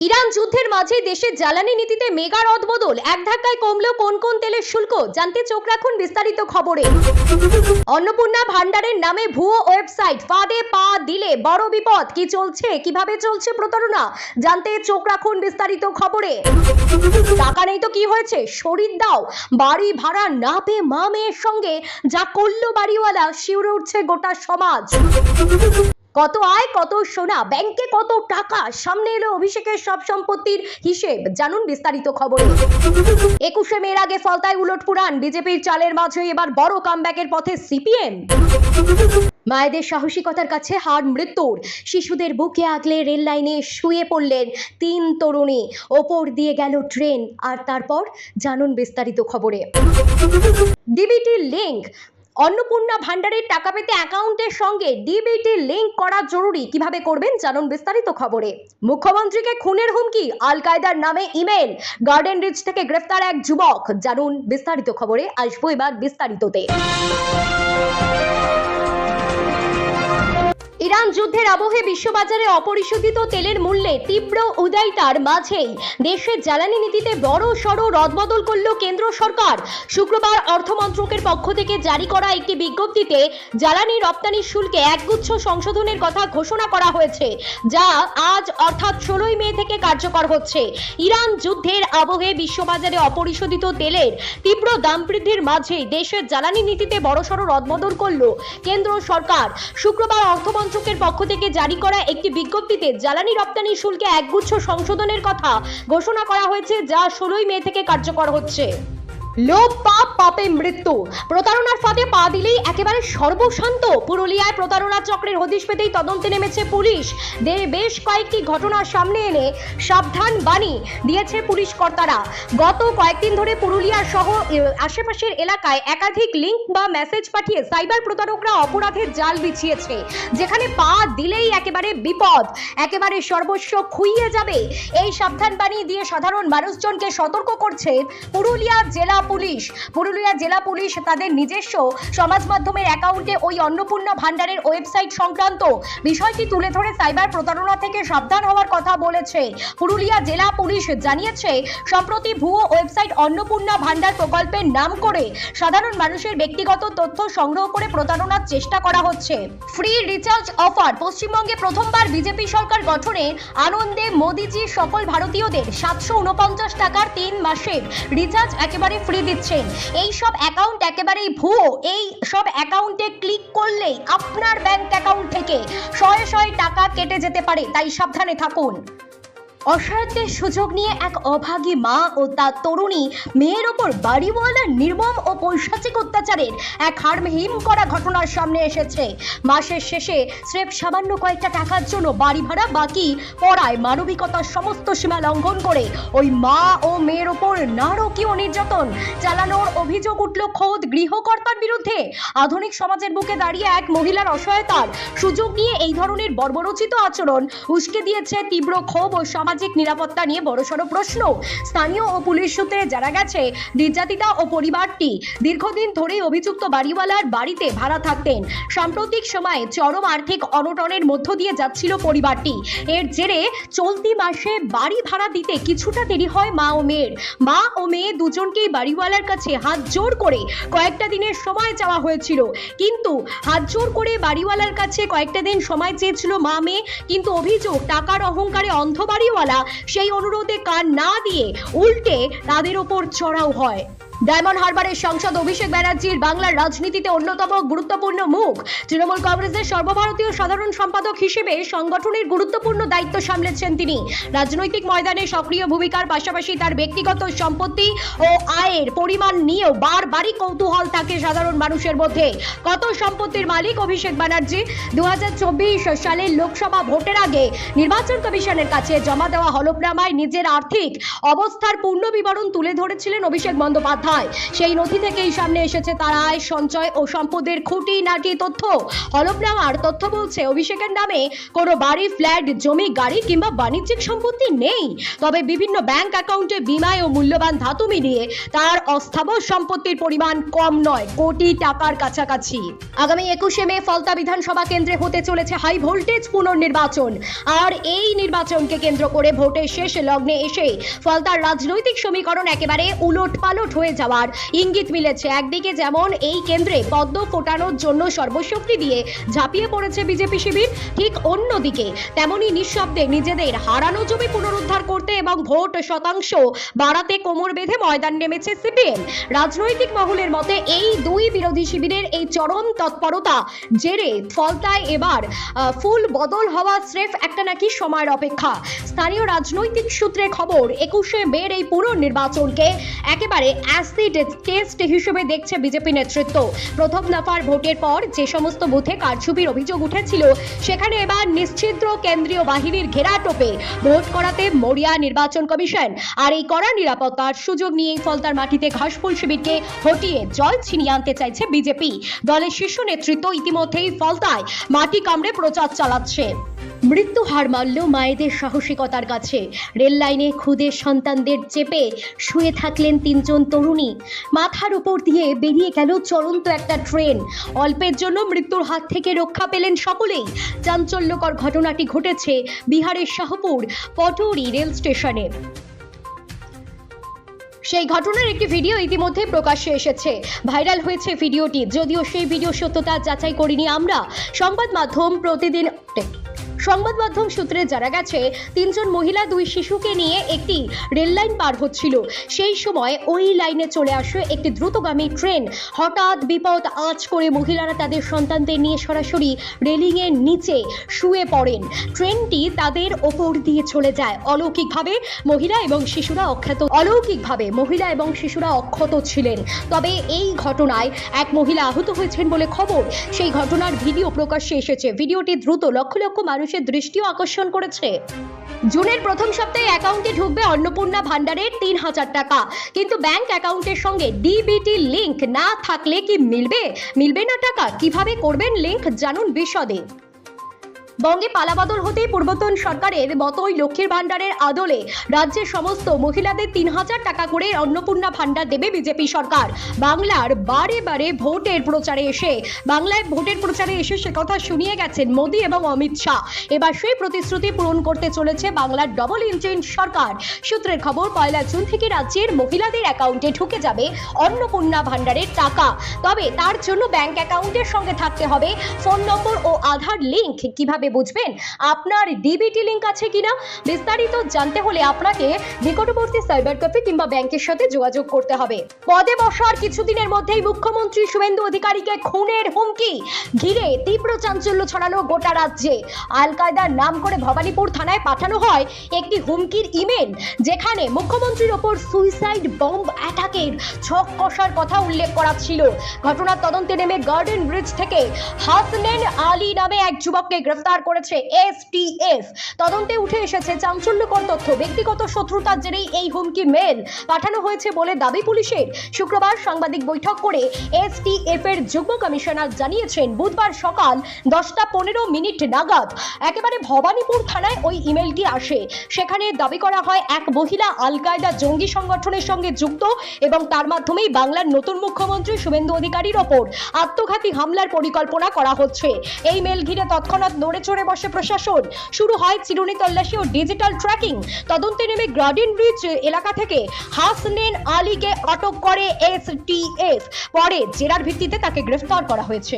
Iran যুদ্ধের মাঝে দেশের জ্বালানি নীতিতে মেগা রদবদল, এক ধাক্কায় কমলো কোন কোন তেলের শুল্ক, জানতে চোখ রাখুন বিস্তারিত খবরে। অন্নপূর্ণা ভান্ডারের নামে ভুয়ো ওয়েবসাইট, ফাঁদে পা দিলে বড় বিপদ। কি চলছে, কিভাবে চলছে প্রতারণা, জানতে চোখ রাখুন বিস্তারিত খবরে। টাকা নেই তো কি হয়েছে, শরীর দাও। বাড়ি ভাড়া না পেয়ে মা মেয়ের সঙ্গে যা করলো বাড়িওয়ালা, শিউরে উঠছে গোটা সমাজ। কত আয়, কত সোনা, ব্যাংকে কত টাকা, সামনে এলো অভিষেকের সব সম্পত্তির হিসেব, জানুন বিস্তারিত খবরে। 21শে মের আগে ফলতায় উলটপুরাণ, বিজেপির চালের মাঝে এবার বড় কামব্যাকের পথে সিপিএম। মায়েদের সাহসিকতার কাছে হার মৃত্যুর, শিশুদের বুকে আগলে রেল লাইনে শুয়ে পড়লেন 3 তরুণী, ওপর দিয়ে গেল ট্রেন। আর তারপর জানুন বিস্তারিত খবরে। ডিবিটি লিংক, অন্নপূর্ণা ভান্ডারের টাকা পেতে অ্যাকাউন্টের সঙ্গে ডিবিটি লিংক করা জরুরি, কিভাবে করবেন জানুন বিস্তারিত খবরে। মুখ্যমন্ত্রীকে খুনের হুমকি, আল কায়দার নামে ইমেল, গার্ডেন রিচ থেকে গ্রেফতার এক যুবক, জানুন বিস্তারিত খবরে। আসবো এবার বিস্তারিততে। ইরান যুদ্ধের আবহে বিশ্ববাজারে অপরিশোধিত তেলের মূল্যে তীব্র উদ্বেগের মাঝেই দেশের জ্বালানি নীতিতে বড় সড় রদবদল করল কেন্দ্র সরকার। শুক্রবার অর্থমন্ত্রকের পক্ষ থেকে জারি করা একটি বিজ্ঞপ্তিতে জ্বালানি রপ্তানি শুল্কে একগুচ্ছ সংশোধনের কথা ঘোষণা করা হয়েছে, যা আজ অর্থাৎ 16ই মে থেকে কার্যকর হচ্ছে। ইরান যুদ্ধের আবহে বিশ্ববাজারে অপরিশোধিত তেলের তীব্র দাম বৃদ্ধির মাঝেই দেশের জ্বালানি নীতিতে বড়সড় রদবদল করল কেন্দ্র সরকার। শুক্রবার অর্থমন্ত্রকের পক্ষ থেকে জারি করা একটি বিজ্ঞপ্তিতে জ্বালানি রপ্তানি শুল্কে একগুচ্ছ সংশোধনের কথা ঘোষণা করা হয়েছে, যা 16ই মে থেকে কার্যকর হচ্ছে। লোভ পাপ, পাপে মৃত্যু, প্রতারণার ফাঁদে পা দিলেই একেবারে সর্বশান্ত। পুরুলিয়ায় প্রতারণা চক্রের হদিশ পেতেই তদন্তে নেমেছে পুলিশ। বেশ কয়েকটি ঘটনার সামনে এনে সাবধান বাণী দিয়েছে পুলিশ কর্তারা। গত কয়েকদিন ধরে পুরুলিয়া সহ আশেপাশের এলাকায় একাধিক লিঙ্ক বা মেসেজ পাঠিয়ে সাইবার প্রতারকরা অপরাধের জাল বিছিয়েছে, যেখানে পা দিলেই একেবারে বিপদ, একেবারে সর্বস্ব খুইয়ে যাবে। এই সাবধান বাণী দিয়ে সাধারণ মানুষজনকে সতর্ক করছে পুরুলিয়া জেলা পুলিশ তাদের নিজস্ব সমাজ মাধ্যমের অ্যাকাউন্টে ওই অন্নপূর্ণা ভান্ডারের ওয়েবসাইট সংক্রান্ত বিষয়টি তুলে ধরে সাইবার প্রতারণা থেকে সাবধান হওয়ার কথা বলেছে। পুরুলিয়া জেলা পুলিশ জানিয়েছে, সম্প্রতি ভুয়ো ওয়েবসাইট অন্নপূর্ণা ভান্ডার প্রকল্পের নাম করে সাধারণ মানুষের ব্যক্তিগত তথ্য সংগ্রহ করে প্রতারণার চেষ্টা করা হচ্ছে। ফ্রি রিচার্জ অফার, পশ্চিমবঙ্গে প্রথমবার বিজেপি সরকার গঠনে আনন্দে মোদিজি সকল ভারতীয়দের 749 টাকার 3 মাসের রিচার্জ একেবারে ফ্রি দিচ্ছেন। এই সব অ্যাকাউন্ট একেবারেই ভুয়ো। এই সব অ্যাকাউন্টে ক্লিক করলেই আপনার ব্যাংক অ্যাকাউন্ট থেকে শয়ে টাকা কেটে যেতে পারে, তাই সাবধানে থাকুন। অসহায়ত্বের সুযোগ নিয়ে এক অভাগী মা ও তার তরুণী মেয়ের ওপর বাড়িওয়ালার নির্মম ও পৈশাচিক অত্যাচারের এক হাড়হিম করা ঘটনার সামনে এসেছে। মাসের শেষে স্রেফ সামান্য কয়েকটা টাকার জন্য বাড়ি ভাড়া বাকি পড়ায় মানবিকতার সমস্ত সীমা লঙ্ঘন করে ওই মা ও মেয়ের ওপর নারকীয় নির্যাতন চালানোর অভিযোগ উঠল খোদ গৃহকর্তার বিরুদ্ধে। আধুনিক সমাজের বুকে দাঁড়িয়ে এক মহিলার অসহায়তার সুযোগ নিয়ে এই ধরনের বর্বরোচিত আচরণ উস্কে দিয়েছে তীব্র ক্ষোভ ও সামাজিক নিরাপত্তা নিয়ে বড়সড় প্রশ্ন। স্থানীয় ও পুলিশ সূত্রে জানা গেছে, নির্যাতিতা ও পরিবারটি দীর্ঘদিন ধরেই অভিযুক্ত বাড়িওয়ালার বাড়িতে ভাড়া থাকতেন। সাম্প্রতিক সময়ে চরম আর্থিক অনটনের মধ্য দিয়ে যাচ্ছিল পরিবারটি। এর জেরে চলতি মাসে বাড়ি ভাড়া দিতে কিছুটা দেরি হয় মা ও মেয়ে দুজনকেই বাড়িওয়ালার কাছে হাত জোর করে কয়েকটা দিনের সময় চাওয়া হয়েছিল। কিন্তু হাত জোর করে বাড়িওয়ালার কাছে কয়েকটা দিন সময় চেয়েছিল মা মেয়ে, কিন্তু অভিযোগ টাকার অহংকারে অন্ধ বাড়িওয়ালা সেই অনুরোধে কান না দিয়ে উল্টে তাদের ওপর চড়াও হয়। ডায়মন্ড হারবারের সাংসদ অভিষেক ব্যানার্জির বাংলার রাজনীতিতে অন্যতম গুরুত্বপূর্ণ মুখ। তৃণমূল কংগ্রেসের সর্বভারতীয় সাধারণ সম্পাদক হিসেবে সংগঠনের গুরুত্বপূর্ণ দায়িত্ব সামলেছেন তিনি। রাজনৈতিক ময়দানে সক্রিয় ভূমিকার পাশাপাশি তার ব্যক্তিগত সম্পত্তি ও আয়ের পরিমাণ নিয়েও বারবারই কৌতূহল থাকে সাধারণ মানুষের মধ্যে। কত সম্পত্তির মালিক অভিষেক ব্যানার্জি? 2024 সালের লোকসভা ভোটের আগে নির্বাচন কমিশনের কাছে জমা দেওয়া হলফনামায় নিজের আর্থিক অবস্থার পূর্ণ বিবরণ তুলে ধরেছিলেন অভিষেক বন্দ্যোপাধ্যায়। কোথায়? সেই নথি থেকেই সামনে এসেছে তার আয়, সঞ্চয় ও সম্পদের খুঁটিনাটি তথ্য। হলফনামার তথ্য বলছে অভিষেকের নামে কোনো বাড়ি, ফ্ল্যাট, জমি, গাড়ি কিংবা বাণিজ্যিক সম্পত্তি নেই। তবে বিভিন্ন ব্যাংক অ্যাকাউন্টে বিমায় ও মূল্যবান ধাতু মিলিয়ে তার অস্থাবর সম্পত্তির পরিমাণ কম নয়, কোটি টাকার কাছাকাছি। আগামী 21শে মে ফলতা বিধানসভা কেন্দ্রে হতে চলেছে হাই ভোল্টেজ পুনর্নির্বাচন। আর এই নির্বাচনকে কেন্দ্র করে ভোটের শেষ লগ্নে এসে ফলতার রাজনৈতিক সমীকরণ একেবারে উলটপালট হয়ে যাওয়ার ইঙ্গিত মিলেছে। একদিকে যেমন এই কেন্দ্রে পদ্ম ফোটানোর জন্য সর্বশক্তি দিয়ে ঝাঁপিয়ে পড়েছে বিজেপি শিবির, ঠিক অন্যদিকে তেমনই নিঃশব্দে নিজেদের হারানো জমি পুনরুদ্ধার করতে এবং ভোট শতাংশ বাড়াতে কোমর বেঁধে ময়দান নেমেছে সিপিএম। রাজনৈতিক মহলের মতে এই দুই বিরোধী শিবিরের এই চরম তৎপরতা জেরে ফলতায় এবার ফুল বদল হওয়া স্রেফ একটা নাকি সময়ের অপেক্ষা। স্থানীয় রাজনৈতিক সূত্রে খবর, 21শে মের এই পুনর্নির্বাচনকে একেবারে অ্যাসিড টেস্ট হিসেবে দেখছে বিজেপি নেতৃত্ব। প্রথম দফার ভোটের পর যে সমস্ত বুথে কারচুপির অভিযোগ উঠেছিল সেখানে এবার নিশ্চিদ্র কেন্দ্রীয় বাহিনীর ঘেরাটোপে ভোট করাতে মরিয়া নির্বাচন কমিশন। আর এই কড়া নিরাপত্তার সুযোগ নিয়েই ফলতার মাটিতে ঘাসফুল শিবিরকে হটিয়ে জল ছিনিয়ে আনতে চাইছে বিজেপি। দলের শীর্ষ নেতৃত্ব ইতিমধ্যেই ফলতায় মাটি কামড়ে প্রচার চালাচ্ছে। মৃত্যু হার মানল মায়েদের সাহসিকতার কাছে। রেল লাইনে খুদে সন্তানদের চেপে শুয়ে থাকলেন 3 জন তরুণী। মাথার উপর দিয়ে বেরিয়ে গেল চলন্ত একটা ট্রেন। অল্পের জন্য মৃত্যুর হাত থেকে রক্ষা পেলেন সকলেই। চাঞ্চল্যকর ঘটনাটি ঘটেছে বিহারের শাহপুর পটৌরি রেল স্টেশনে। সেই ঘটনার একটি ভিডিও ইতিমধ্যে প্রকাশ্যে এসেছে। ভাইরাল হয়েছে ভিডিওটি। যদিও সেই ভিডিও সত্যতা যাচাই করিনি আমরা। সংবাদ মাধ্যম সূত্রে জানা গেছে 3 জন মহিলা 2 শিশুকে নিয়ে একটি রেল লাইন পার হচ্ছিল। সেই সময় ওই লাইনে চলে আসে একটি দ্রুতগামী ট্রেন। হঠাৎ বিপদ আঁচ করে মহিলারা তাদের সন্তানদের নিয়ে সরাসরি রেলিং এর নিচে শুয়ে পড়েন। ট্রেনটি তাদের ওপর দিয়ে চলে যায়। অলৌকিকভাবে মহিলা এবং শিশুরা অক্ষত ছিলেন। তবে এই ঘটনায় এক মহিলা আহত হয়েছেন বলে খবর। সেই ঘটনার ভিডিও প্রকাশ্যে এসেছে। ভিডিওটি দ্রুত লক্ষ লক্ষ মানুষের দৃষ্টিও আকর্ষণ করেছে। জুনের প্রথম সপ্তাহে অ্যাকাউন্টে ঢুকবে অন্নপূর্ণা ভান্ডারের 3000 টাকা। কিন্তু ব্যাংক অ্যাকাউন্টের সঙ্গে ডিবিটি লিংক না থাকলে কি মিলবে না টাকা? কিভাবে করবেন লিংক, জানুন বিশদে। বঙ্গে পালাবদল হতেই পূর্বতন সরকারের মতোই লক্ষ্মীর ভান্ডারের আদলে রাজ্যের সমস্ত মহিলাদের 3000 টাকা করে অন্নপূর্ণা ভান্ডার দেবে বিজেপি সরকার। বাংলায় ভোটের প্রচারে এসে সে কথা শুনিয়ে গেছেন মোদী এবং অমিত শাহ। এবার সেই প্রতিশ্রুতি পূরণ করতে চলেছে বাংলার ডবল ইঞ্জিন সরকার। সূত্রের খবর, 1 জুন থেকে রাজ্যের মহিলাদের অ্যাকাউন্টে ঢুকে যাবে অন্নপূর্ণা ভান্ডারের টাকা। তবে তার জন্য ব্যাংক অ্যাকাউন্টের সঙ্গে থাকতে হবে ফোন নম্বর ও আধার লিংক। কিভাবে বুঝবেন আপনার ডিবিটি লিংক আছে কিনা? বিস্তারিত জানতে হলে আপনাকে নিকটবর্তী সাইবার ক্যাফে কিংবা ব্যাংকের সাথে যোগাযোগ করতে হবে। পদে বসার কিছুদিনের মধ্যেই মুখ্যমন্ত্রী শুভেন্দু অধিকারীকে খুনের হুমকি ঘিরে তীব্র চাঞ্চল্য ছড়ালো গোটা রাজ্যে। আল কায়দার নাম করে ভবানীপুর থানায় পাঠানো হয় একটি হুমকির ইমেল, যেখানে মুখ্যমন্ত্রীর ওপর সুইসাইড বম্ব অ্যাটাকের ছক কষার কথা উল্লেখ করা ছিল। ঘটনার তদন্তে নেমে গার্ডেন ব্রিজ থেকে হাসনেন আলী নামে এক যুবককে গ্রেফতার করেছে এসটিএফ। তদন্তে উঠে এসেছে চাঞ্চল্যকর তথ্য। ব্যক্তিগত শত্রুতার জেরেই এই হুমকি মেল পাঠানো হয়েছে বলে দাবি পুলিশের। শুক্রবার সাংবাদিক বৈঠক করে এসটিএফ এর যুগ্ম কমিশনার জানিয়েছেন, বুধবার সকাল 10:15 নাগাদ একেবারে ভবানীপুর থানায় ওই ইমেলটি আসে। সেখানে দাবি করা হয় এক মহিলা আল কায়দা জঙ্গি সংগঠনের সঙ্গে যুক্ত এবং তার মাধ্যমেই বাংলার নতুন মুখ্যমন্ত্রী শুভেন্দু অধিকারীর ওপর আত্মঘাতী হামলার পরিকল্পনা করা হচ্ছে। এই মেল ঘিরে তৎক্ষণাৎ নড়ে চড়ে বসে প্রশাসন। শুরু হয় চিরুনি তল্লাশি ও ডিজিটাল ট্র্যাকিং। তদন্তে নেমে গার্ডেন ব্রিজ এলাকা থেকে হাসনেন আলীকে আটক করে এসটিএফ। পরে জেরার ভিত্তিতে তাকে গ্রেফতার করা হয়েছে।